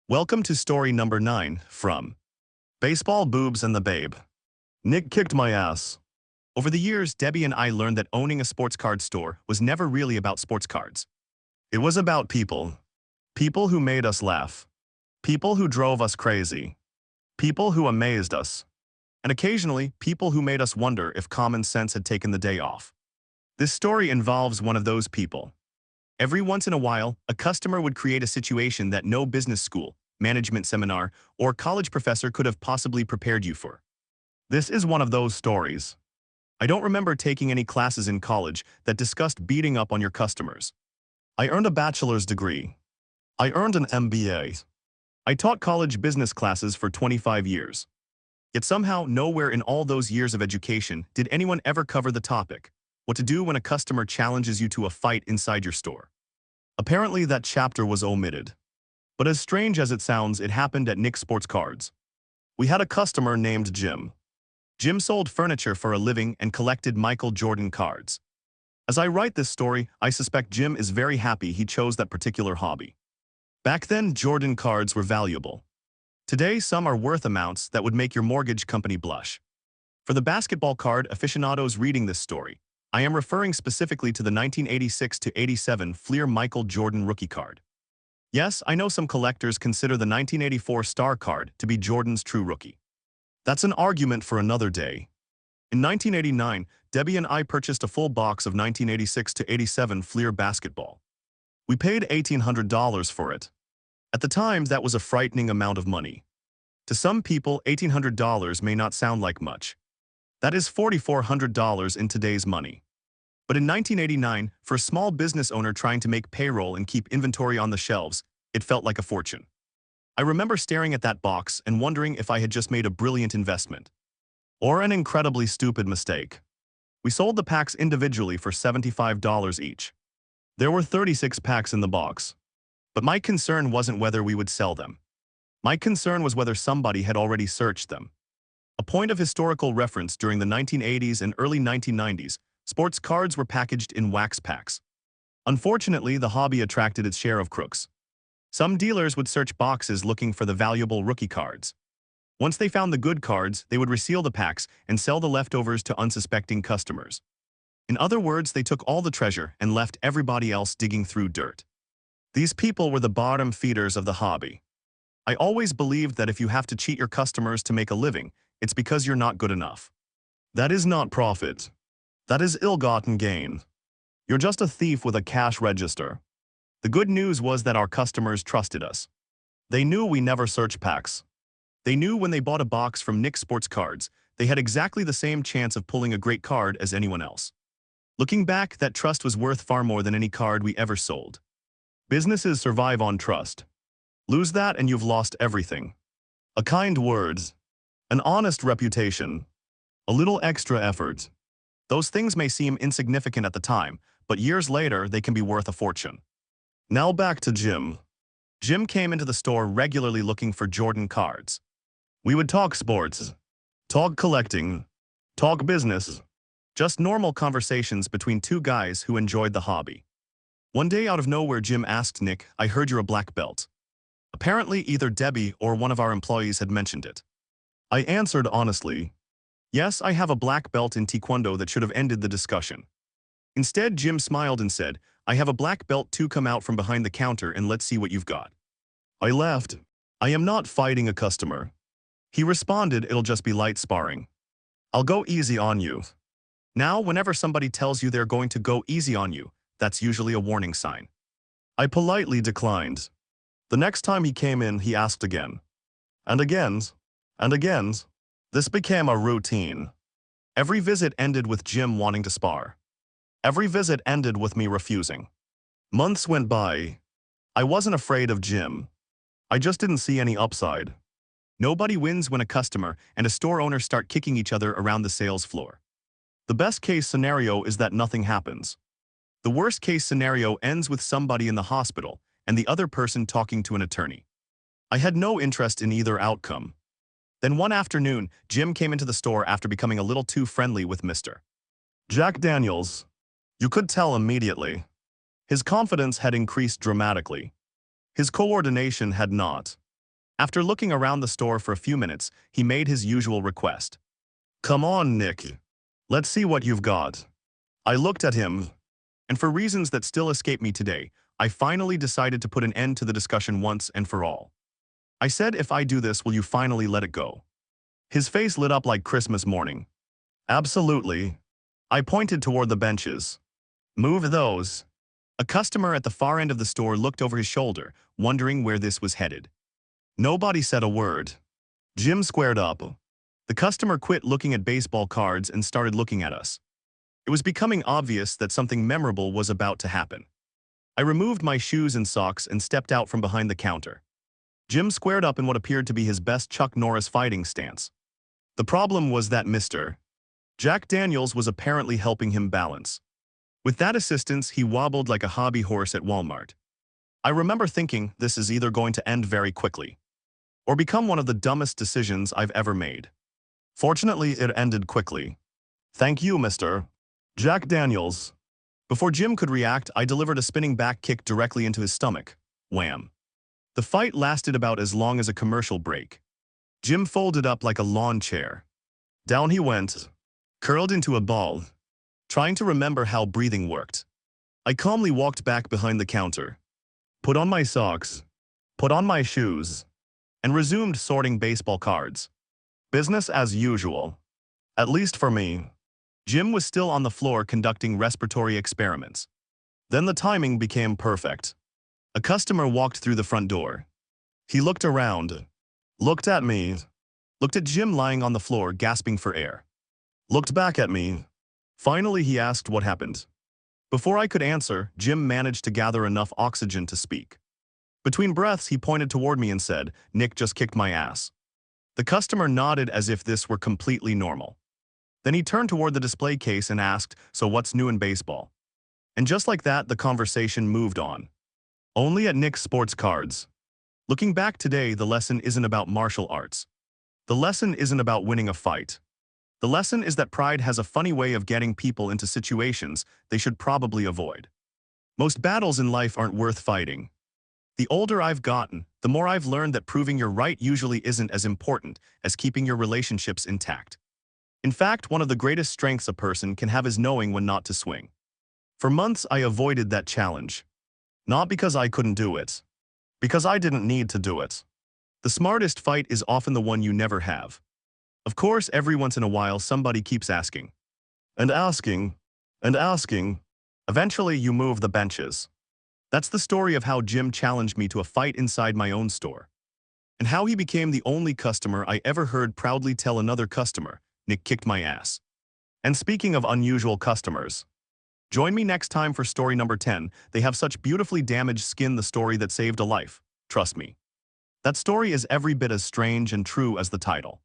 Welcome to story number 9 from Baseball, Boobs, and the Babe. Nick kicked my ass. Over the years, Debbie and I learned that owning a sports card store was never really about sports cards. It was about people. People who made us laugh. People who drove us crazy. People who amazed us. And occasionally, people who made us wonder if common sense had taken the day off. This story involves one of those people. Every once in a while, a customer would create a situation that no business school, management seminar, or college professor could have possibly prepared you for. This is one of those stories. I don't remember taking any classes in college that discussed beating up on your customers. I earned a bachelor's degree. I earned an MBA. I taught college business classes for 25 years. Yet somehow, nowhere in all those years of education did anyone ever cover the topic: what to do when a customer challenges you to a fight inside your store. Apparently, that chapter was omitted. But as strange as it sounds, it happened at Nick's Sports Cards. We had a customer named Jim. Jim sold furniture for a living and collected Michael Jordan cards. As I write this story, I suspect Jim is very happy he chose that particular hobby. Back then, Jordan cards were valuable. Today, some are worth amounts that would make your mortgage company blush. For the basketball card aficionados reading this story, I am referring specifically to the 1986-87 Fleer Michael Jordan rookie card. Yes, I know some collectors consider the 1984 star card to be Jordan's true rookie. That's an argument for another day. In 1989, Debbie and I purchased a full box of 1986-87 Fleer basketball. We paid $1,800 for it. At the time, that was a frightening amount of money. To some people, $1,800 may not sound like much. That is $4,400 in today's money. But in 1989, for a small business owner trying to make payroll and keep inventory on the shelves, it felt like a fortune. I remember staring at that box and wondering if I had just made a brilliant investment. Or an incredibly stupid mistake. We sold the packs individually for $75 each. There were 36 packs in the box. But my concern wasn't whether we would sell them. My concern was whether somebody had already searched them. A point of historical reference: during the 1980s and early 1990s, sports cards were packaged in wax packs. Unfortunately, the hobby attracted its share of crooks. Some dealers would search boxes looking for the valuable rookie cards. Once they found the good cards, they would reseal the packs and sell the leftovers to unsuspecting customers. In other words, they took all the treasure and left everybody else digging through dirt. These people were the bottom feeders of the hobby. I always believed that if you have to cheat your customers to make a living, it's because you're not good enough. That is not profit. That is ill-gotten gain. You're just a thief with a cash register. The good news was that our customers trusted us. They knew we never searched packs. They knew when they bought a box from Nick's Sports Cards, they had exactly the same chance of pulling a great card as anyone else. Looking back, that trust was worth far more than any card we ever sold. Businesses survive on trust. Lose that and you've lost everything. A kind word. An honest reputation. A little extra effort. Those things may seem insignificant at the time, but years later they can be worth a fortune. Now back to Jim. Jim came into the store regularly looking for Jordan cards. We would talk sports, talk collecting, talk business. Just normal conversations between two guys who enjoyed the hobby. One day out of nowhere, Jim asked Nick, "I heard you're a black belt." Apparently either Debbie or one of our employees had mentioned it. I answered honestly, "Yes, I have a black belt in Taekwondo." That should have ended the discussion. Instead, Jim smiled and said, "I have a black belt too. Come out from behind the counter and let's see what you've got." I laughed. "I am not fighting a customer." He responded, "It'll just be light sparring. I'll go easy on you." Now, whenever somebody tells you they're going to go easy on you, that's usually a warning sign. I politely declined. The next time he came in, he asked again. And again. And again. This became a routine. Every visit ended with Jim wanting to spar. Every visit ended with me refusing. Months went by. I wasn't afraid of Jim. I just didn't see any upside. Nobody wins when a customer and a store owner start kicking each other around the sales floor. The best case scenario is that nothing happens. The worst case scenario ends with somebody in the hospital and the other person talking to an attorney. I had no interest in either outcome. Then one afternoon, Jim came into the store after becoming a little too friendly with Mr. Jack Daniels. You could tell immediately. His confidence had increased dramatically. His coordination had not. After looking around the store for a few minutes, he made his usual request. "Come on, Nick. Let's see what you've got." I looked at him, and for reasons that still escape me today, I finally decided to put an end to the discussion once and for all. I said, "If I do this, will you finally let it go?" His face lit up like Christmas morning. "Absolutely." I pointed toward the benches. "Move those." A customer at the far end of the store looked over his shoulder, wondering where this was headed. Nobody said a word. Jim squared up. The customer quit looking at baseball cards and started looking at us. It was becoming obvious that something memorable was about to happen. I removed my shoes and socks and stepped out from behind the counter. Jim squared up in what appeared to be his best Chuck Norris fighting stance. The problem was that Mr. Jack Daniels was apparently helping him balance. With that assistance, he wobbled like a hobby horse at Walmart. I remember thinking, this is either going to end very quickly or become one of the dumbest decisions I've ever made. Fortunately, it ended quickly. "Thank you, Mr. Jack Daniels." Before Jim could react, I delivered a spinning back kick directly into his stomach. Wham! The fight lasted about as long as a commercial break. Jim folded up like a lawn chair. Down he went, curled into a ball, trying to remember how breathing worked. I calmly walked back behind the counter, put on my socks, put on my shoes, and resumed sorting baseball cards. Business as usual. At least for me. Jim was still on the floor conducting respiratory experiments. Then the timing became perfect. A customer walked through the front door. He looked around, looked at me, looked at Jim lying on the floor gasping for air, looked back at me. Finally, he asked what happened. Before I could answer, Jim managed to gather enough oxygen to speak. Between breaths, he pointed toward me and said, "Nick just kicked my ass." The customer nodded as if this were completely normal. Then he turned toward the display case and asked, "So what's new in baseball?" And just like that, the conversation moved on. Only at Nick's Sports Cards. Looking back today, the lesson isn't about martial arts. The lesson isn't about winning a fight. The lesson is that pride has a funny way of getting people into situations they should probably avoid. Most battles in life aren't worth fighting. The older I've gotten, the more I've learned that proving you're right usually isn't as important as keeping your relationships intact. In fact, one of the greatest strengths a person can have is knowing when not to swing. For months, I avoided that challenge. Not because I couldn't do it. Because I didn't need to do it. The smartest fight is often the one you never have. Of course, every once in a while, somebody keeps asking. And asking. And asking. Eventually, you move the benches. That's the story of how Jim challenged me to a fight inside my own store. And how he became the only customer I ever heard proudly tell another customer, "Nick kicked my ass." And speaking of unusual customers, join me next time for story number 10. They have such beautifully damaged skin, the story that saved a life. Trust me. That story is every bit as strange and true as the title.